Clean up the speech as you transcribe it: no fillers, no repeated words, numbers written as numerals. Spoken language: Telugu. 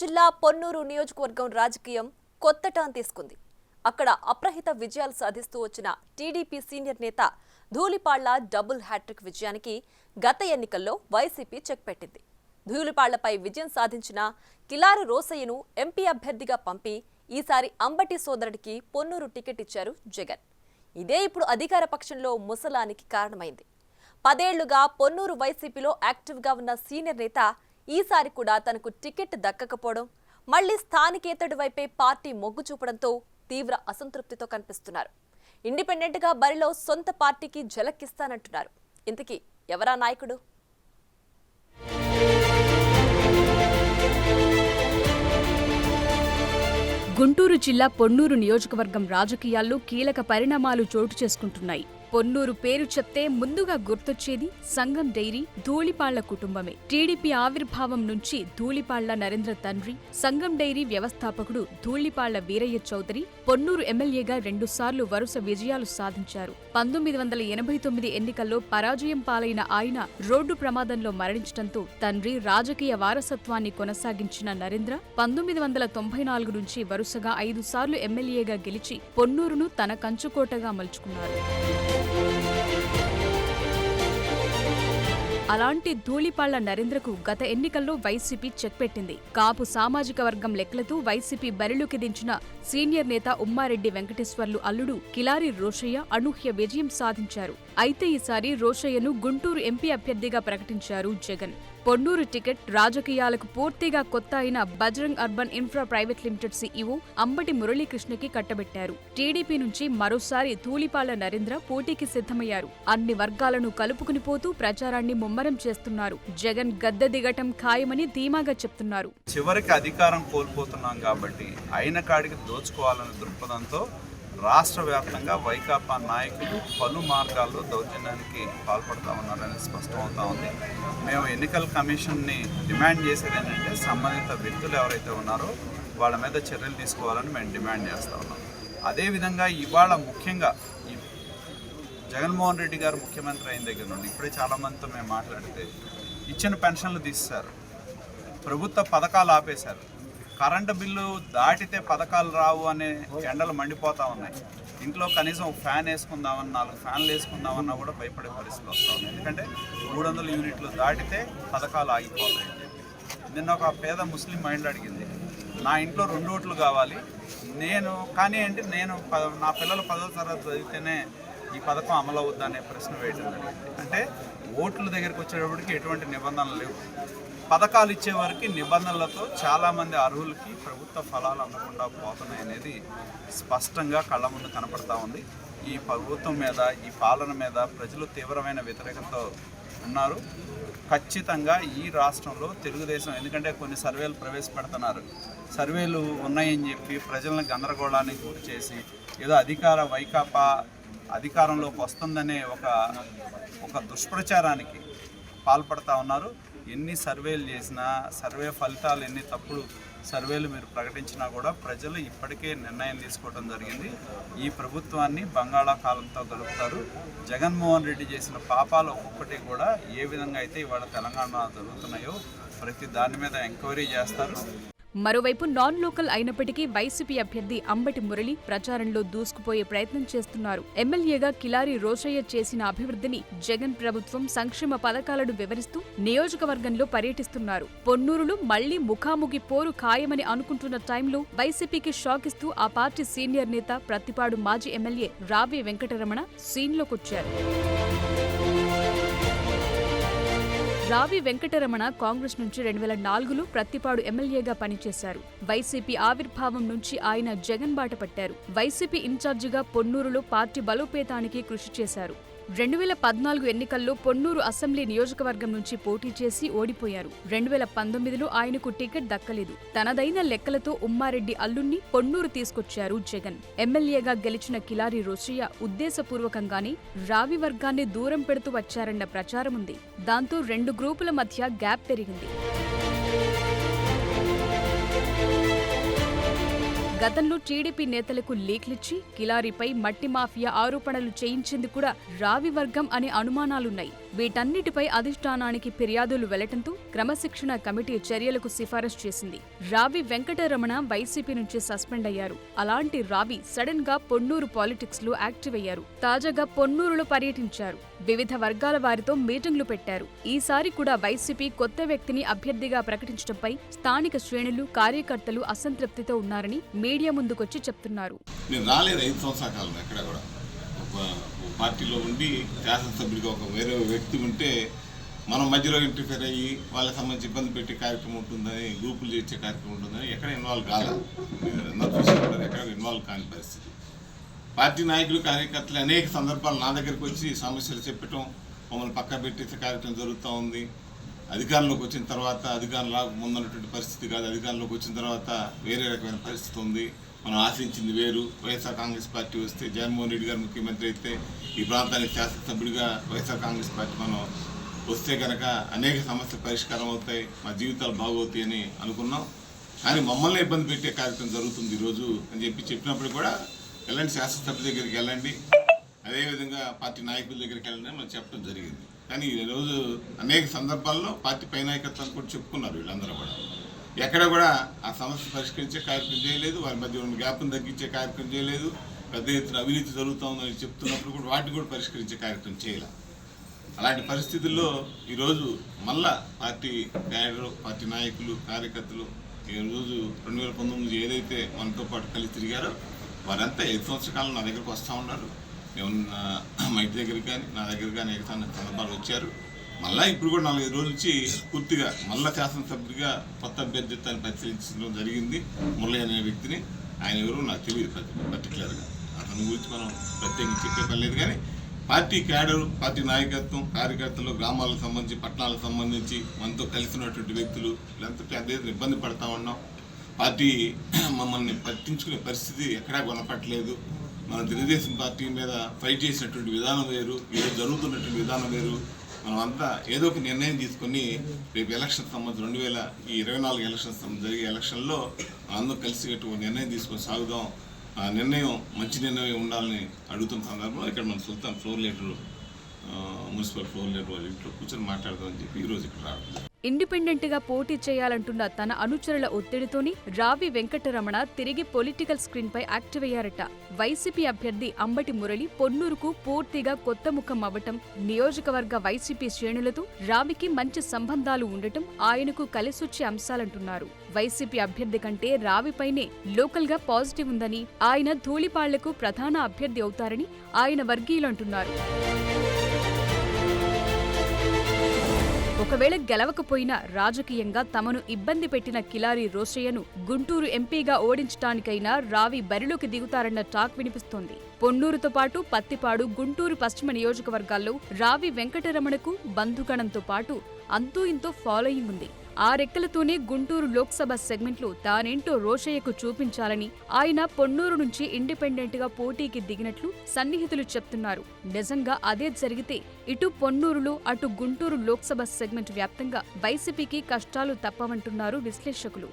జిల్లా పొన్నూరు నియోజకవర్గం రాజకీయం కొత్త టర్న్ తీసుకుంది. అక్కడ అప్రహిత విజయాలు సాధిస్తూ వచ్చిన టీడీపీ సీనియర్ నేత ధూళిపాళ్ల డబుల్ హ్యాట్రిక్ విజయానికి గత ఎన్నికల్లో వైసీపీ చెక్ పెట్టింది. ధూళిపాళ్లపై విజయం సాధించిన కిలారి రోసయ్యను ఎంపీ అభ్యర్థిగా పంపి ఈసారి అంబటి సోదరుడికి పొన్నూరు టికెట్ ఇచ్చారు జగన్. ఇదే ఇప్పుడు అధికార పక్షంలో ముసలానికి కారణమైంది. 10 ఏళ్లుగా పొన్నూరు వైసీపీలో యాక్టివ్గా ఉన్న సీనియర్ నేత ఈసారి కూడా తనకు టికెట్ దక్కకపోవడం, మళ్లీ స్థానికేతడి వైపే పార్టీ మొగ్గు చూపడంతో తీవ్ర అసంతృప్తితో కనిపిస్తున్నారు. ఇండిపెండెంట్ గా బరిలో సొంత పార్టీకి ఝలక్కిస్తానంటున్నారు. ఇంతకీ ఎవరా నాయకుడు? గుంటూరు జిల్లా పొన్నూరు నియోజకవర్గం రాజకీయాల్లో కీలక పరిణామాలు చోటు చేసుకుంటున్నాయి. పొన్నూరు పేరు చెప్తే ముందుగా గుర్తొచ్చేది సంగం డైరీ, ధూళిపాళ్ల కుటుంబమే. టీడీపీ ఆవిర్భావం నుంచి ధూళిపాళ్ల నరేంద్ర తండ్రి, సంగం డైరీ వ్యవస్థాపకుడు ధూళిపాళ్ల వీరయ్య చౌదరి పొన్నూరు ఎమ్మెల్యేగా 2 సార్లు వరుస విజయాలు సాధించారు. 1989 ఎన్నికల్లో పరాజయం పాలైన ఆయన రోడ్డు ప్రమాదంలో మరణించడంతో తండ్రి రాజకీయ వారసత్వాన్ని కొనసాగించిన నరేంద్ర 1994 నుంచి వరుసగా 5 సార్లు ఎమ్మెల్యేగా గెలిచి పొన్నూరును తన కంచుకోటగా మలుచుకున్నారు. అలాంటి ధూళిపాళ్ల నరేంద్రకు గత ఎన్నికల్లో వైసీపీ చెక్ పెట్టింది. కాపు సామాజిక వర్గం లెక్కలతో వైసీపీ బరిలోకి దించిన సీనియర్ నేత ఉమ్మారెడ్డి వెంకటేశ్వర్లు అల్లుడు కిలారి రోషయ్య అనూహ్య విజయం సాధించారు. అయితే ఈసారి రోషయ్యను గుంటూరు ఎంపీ అభ్యర్థిగా ప్రకటించారు జగన్. పొన్నూరు టికెట్ రాజకీయాలకు పూర్తిగా కొత్త అయిన Bajrang urban infra private limited CEO Ambati మురళీకృష్ణకి కట్టబెట్టారు. టీడీపీ నుంచి మరోసారి ధూళిపాళ్ల నరేంద్ర పోటీకి సిద్ధమయ్యారు. అన్ని వర్గాలను కలుపుకుని పోతూ ప్రచారాన్ని ముమ్మరం చేస్తున్నారు. జగన్ గద్దె దిగటం ఖాయమని ధీమాగా చెప్తున్నారు. చివరికి అధికారం కోల్పోతున్నాం కాబట్టి అయిన కాడికి దోచుకోవాలనే దృక్పథంతో రాష్ట్ర వ్యాప్తంగా వైకాపా నాయకులు పలు మార్గాల్లో దౌర్జన్యానికి పాల్పడుతూ ఉన్నారని స్పష్టమవుతా ఉంది. మేము ఎన్నికల కమిషన్ని డిమాండ్ చేసేది ఏంటంటే సంబంధిత వ్యక్తులు ఎవరైతే ఉన్నారో వాళ్ళ మీద చర్యలు తీసుకోవాలని మేము డిమాండ్ చేస్తూ ఉన్నాం. అదేవిధంగా ఇవాళ ముఖ్యంగా జగన్మోహన్ రెడ్డి గారు ముఖ్యమంత్రి అయిన దగ్గర నుండి ఇప్పుడే చాలామందితో మేము మాట్లాడితే ఇచ్చిన పెన్షన్లు తీసేశారు, ప్రభుత్వ పథకాలు ఆపేశారు, కరెంటు బిల్లు దాటితే పథకాలు రావు అనే ఎండలు మండిపోతూ ఉన్నాయి. ఇంట్లో కనీసం ఒక ఫ్యాన్ వేసుకుందామని 4 ఫ్యాన్లు వేసుకుందామన్నా కూడా భయపడే పరిస్థితులు వస్తూ ఉన్నాయి. ఎందుకంటే 300 యూనిట్లు దాటితే పథకాలు ఆగిపోతాయని చెప్పి. నిన్న ఒక పేద ముస్లిం మహిళ అడిగింది, నా ఇంట్లో 2 ఓట్లు కావాలి, నేను నా పిల్లలు 10వ తరగతి చదివితేనే ఈ పథకం అమలు అవుద్దనే ప్రశ్న వేయడం జరిగింది. అంటే ఓట్ల దగ్గరికి వచ్చేటప్పటికి ఎటువంటి నిబంధనలు లేవు. పథకాలు ఇచ్చే వారికి నిబంధనలతో చాలామంది అర్హులకి ప్రభుత్వ ఫలాలు అందకుండా పోతున్నాయి అనేది స్పష్టంగా కళ్ళ ముందు కనపడతా ఉంది. ఈ ప్రభుత్వం మీద, ఈ పాలన మీద ప్రజలు తీవ్రమైన వ్యతిరేకతతో ఉన్నారు. ఖచ్చితంగా ఈ రాష్ట్రంలో తెలుగుదేశం, ఎందుకంటే కొన్ని సర్వేలు ప్రవేశపెడుతున్నారు, సర్వేలు ఉన్నాయని చెప్పి ప్రజలను గందరగోళానికి గురి చేసి ఏదో వైకాపా అధికారంలోకి వస్తుందనే ఒక దుష్ప్రచారానికి పాల్పడుతూ ఉన్నారు. ఎన్ని సర్వేలు చేసినా, సర్వే ఫలితాలు ఎన్ని తప్పుడు సర్వేలు మీరు ప్రకటించినా కూడా ప్రజలు ఇప్పటికే నిర్ణయం తీసుకోవడం జరిగింది. ఈ ప్రభుత్వాన్ని బంగాళాఖాతంతో గలుపుతారు. జగన్మోహన్ రెడ్డి చేసిన పాపాలు ఒక్కొక్కటి కూడా ఏ విధంగా అయితే ఇవాళ తెలంగాణ జరుగుతున్నాయో ప్రతి దాని మీద ఎంక్వైరీ చేస్తారు. మరోవైపు నాన్ లోకల్ అయినప్పటికీ వైసీపీ అభ్యర్థి అంబటి మురళి ప్రచారంలో దూసుకుపోయే ప్రయత్నం చేస్తున్నారు. ఎమ్మెల్యేగా కిలారి రోషయ్య చేసిన అభివృద్ధిని, జగన్ ప్రభుత్వం సంక్షేమ పథకాలను వివరిస్తూ నియోజకవర్గంలో పర్యటిస్తున్నారు. పొన్నూరులో మళ్లీ ముఖాముఖి పోరు ఖాయమని అనుకుంటున్న టైంలో వైసీపీకి షాక్ ఇస్తూ ఆ పార్టీ సీనియర్ నేత ప్రత్తిపాడు మాజీ ఎమ్మెల్యే రావి వెంకటరమణ సీన్లోకొచ్చారు. రావి వెంకటరమణ కాంగ్రెస్ నుంచి 2004లో ప్రత్తిపాడు ఎమ్మెల్యేగా పనిచేశారు. వైసీపీ ఆవిర్భావం నుంచి ఆయన జగన్ బాట పట్టారు. వైసీపీ ఇన్ఛార్జిగా పొన్నూరులో పార్టీ బలోపేతానికి కృషి చేశారు. 2014 ఎన్నికల్లో పొన్నూరు అసెంబ్లీ నియోజకవర్గం నుంచి పోటీ చేసి ఓడిపోయారు. 2019లో ఆయనకు టికెట్ దక్కలేదు. తనదైన లెక్కలతో ఉమ్మారెడ్డి అల్లుణ్ణి పొన్నూరు తీసుకొచ్చారు జగన్. ఎమ్మెల్యేగా గెలిచిన కిలారి రోషయ్య ఉద్దేశపూర్వకంగానే రావి వర్గాన్ని దూరం పెడుతూ వచ్చారన్న ప్రచారముంది. దాంతో 2 గ్రూపుల మధ్య గ్యాప్ పెరిగింది. గతంలో టీడీపీ నేతలకు లీక్లిచ్చి కిలారిపై మట్టి మాఫియా ఆరోపణలు చేయించింది కూడా రావి వర్గం అనే అనుమానాలున్నాయి. వీటన్నిటిపై అధిష్టానానికి ఫిర్యాదులు వెళ్లటంతో క్రమశిక్షణ కమిటీ చర్యలకు సిఫారసు చేసింది. రావి వెంకటరమణ వైసీపీ నుంచి సస్పెండ్ అయ్యారు. అలాంటి రావి సడన్ గా పొన్నూరు పాలిటిక్స్ లో యాక్టివ్ అయ్యారు. తాజాగా పొన్నూరులో పర్యటించారు. వివిధ వర్గాల వారితో మీటింగ్లు పెట్టారు. ఈసారి కూడా వైసీపీ కొత్త వ్యక్తిని అభ్యర్థిగా ప్రకటించడంపై స్థానిక శ్రేణులు, కార్యకర్తలు అసంతృప్తితో ఉన్నారని మీడియా ముందుకొచ్చి చెప్తున్నారు. నేను రాలేదు 5 సంవత్సరాల కాలం ఎక్కడ కూడా. ఒక పార్టీలో ఉండి శాసనసభ్యుడిగా ఒక వేరే వ్యక్తి ఉంటే మనం మధ్యలో ఇంటర్ఫేర్ అయ్యి వాళ్ళకి సంబంధించి ఇబ్బంది పెట్టే కార్యక్రమం ఉంటుందని, గ్రూపులు చేసే కార్యక్రమం ఉంటుందని ఎక్కడ ఇన్వాల్వ్ కాలేదు. ఎక్కడ ఇన్వాల్వ్ కాని పరిస్థితి. పార్టీ నాయకులు, కార్యకర్తలు అనేక సందర్భాలు నా దగ్గరికి వచ్చి సమస్యలు చెప్పటం, మమ్మల్ని పక్క పెట్టేసే కార్యక్రమం జరుగుతూ ఉంది. అధికారంలోకి వచ్చిన తర్వాత అధికారంలో ముందున్నటువంటి పరిస్థితి కాదు. అధికారంలోకి వచ్చిన తర్వాత వేరే రకమైన పరిస్థితి ఉంది. మనం ఆశించింది వేరు. వైఎస్ఆర్ కాంగ్రెస్ పార్టీ వస్తే, జగన్మోహన్ రెడ్డి గారు ముఖ్యమంత్రి అయితే, ఈ ప్రాంతానికి శాసనసభ్యుడిగా వైఎస్ఆర్ కాంగ్రెస్ పార్టీ మనం వస్తే కనుక అనేక సమస్యలు పరిష్కారం అవుతాయి, మా జీవితాలు బాగవుతాయి అని అనుకున్నాం. కానీ మమ్మల్ని ఇబ్బంది పెట్టే కార్యక్రమం జరుగుతుంది ఈరోజు అని చెప్పినప్పుడు కూడా వెళ్ళండి, శాసనసభ్యుల దగ్గరికి వెళ్ళండి, అదేవిధంగా పార్టీ నాయకుల దగ్గరికి వెళ్ళండి అని మనం చెప్పడం జరిగింది. కానీ ఈరోజు అనేక సందర్భాల్లో పార్టీ పై నాయకత్వాన్ని కూడా చెప్పుకున్నారు వీళ్ళందరూ కూడా. ఎక్కడ కూడా ఆ సమస్య పరిష్కరించే కార్యక్రమం చేయలేదు, వారి మధ్య ఉన్న గ్యాప్ను తగ్గించే కార్యక్రమం చేయలేదు. పెద్ద ఎత్తున అవినీతి జరుగుతూ ఉందని చెప్తున్నప్పుడు కూడా వాటిని కూడా పరిష్కరించే కార్యక్రమం చేయలేదు. అలాంటి పరిస్థితుల్లో ఈరోజు మళ్ళా పార్టీ క్యాడర్, పార్టీ నాయకులు, కార్యకర్తలు ఈరోజు 2019 ఏదైతే మనతో పాటు కలిసి తిరిగారో వారంతా 5 సంవత్సరాల కాలం నా దగ్గరకు వస్తూ ఉన్నారు. మేము మా ఇంటి దగ్గరికి కానీ నా దగ్గర కానీ అనేక సందర్భాలు వచ్చారు. మళ్ళీ ఇప్పుడు కూడా 4-5 రోజుల నుంచి పూర్తిగా మళ్ళా శాసనసభ్యుడిగా కొత్త అభ్యర్థిత్వాన్ని పరిశీలించడం జరిగింది. మురళి అనే వ్యక్తిని, ఆయన ఎవరు నాకు తెలియదు పర్టికులర్గా, అతని గురించి మనం ప్రత్యేకించి చెప్పే పని లేదు. కానీ పార్టీ క్యాడరు, పార్టీ నాయకత్వం, కార్యకర్తలు, గ్రామాలకు సంబంధించి, పట్టణాలకు సంబంధించి మనతో కలిసినటువంటి వ్యక్తులు వీళ్ళంతా పెద్ద ఇబ్బంది పడతా ఉన్నాం. పార్టీ మమ్మల్ని పట్టించుకునే పరిస్థితి ఎక్కడా కొనపట్లేదు. మన తెలుగుదేశం పార్టీ మీద ఫైట్ చేసినటువంటి విధానం వేరు, ఈరోజు జరుగుతున్నటువంటి విధానం వేరు. మనం అంతా ఏదో ఒక నిర్ణయం తీసుకొని రేపు ఎలక్షన్ సంబంధించి 2024 ఎలక్షన్ జరిగే ఎలక్షన్లో అందరూ కలిసి నిర్ణయం తీసుకొని సాగుదాం. ఆ నిర్ణయం మంచి నిర్ణయం ఉండాలని అడుగుతున్న సందర్భంలో ఇక్కడ మన Sultan floor leader, municipal floor leader వాళ్ళ ఇంట్లో కూర్చొని మాట్లాడదామని చెప్పి ఈరోజు ఇక్కడ రావడం. ఇండిపెండెంట్ గా పోటీ చేయాలంటున్న తన అనుచరుల ఒత్తిడితోనే రావి వెంకటరమణ తిరిగి పొలిటికల్ స్క్రీన్ పై యాక్టివ్ అయ్యారట. వైసీపీ అభ్యర్థి అంబటి మురళి పొన్నూరుకు పూర్తిగా కొత్త ముఖం అవ్వటం, నియోజకవర్గ వైసీపీ శ్రేణులతో రావికి మంచి సంబంధాలు ఉండటం ఆయనకు కలిసొచ్చే అంశాలంటున్నారు. వైసీపీ అభ్యర్థి కంటే రావిపైనే లోకల్ గా పాజిటివ్ ఉందని, ఆయన ధూళిపాళ్లకు ప్రధాన అభ్యర్థి అవుతారని ఆయన వర్గీయులు అంటున్నారు. ఒకవేళ గెలవకపోయినా రాజకీయంగా తమను ఇబ్బంది పెట్టిన కిలారి రోషయ్యను గుంటూరు ఎంపీగా ఓడించడానికైనా రావి బరిలోకి దిగుతారన్న టాక్ వినిపిస్తోంది. పొన్నూరుతో పాటు పత్తిపాడు, గుంటూరు పశ్చిమ నియోజకవర్గాల్లో రావి వెంకటరమణకు బంధుగణంతో పాటు అంతూ ఇంతో ఫాలోయింగ్ ఉంది. ఆ రెక్కలతోనే గుంటూరు లోక్సభ సెగ్మెంట్లో తానేంటో రోషయ్యకు చూపించాలని ఆయన పొన్నూరు నుంచి ఇండిపెండెంట్ గా పోటీకి దిగినట్లు సన్నిహితులు చెప్తున్నారు. నిజంగా అదే జరిగితే ఇటు పొన్నూరులో అటు గుంటూరు లోక్సభ సెగ్మెంట్ వ్యాప్తంగా వైసీపీకి కష్టాలు తప్పవంటున్నారు విశ్లేషకులు.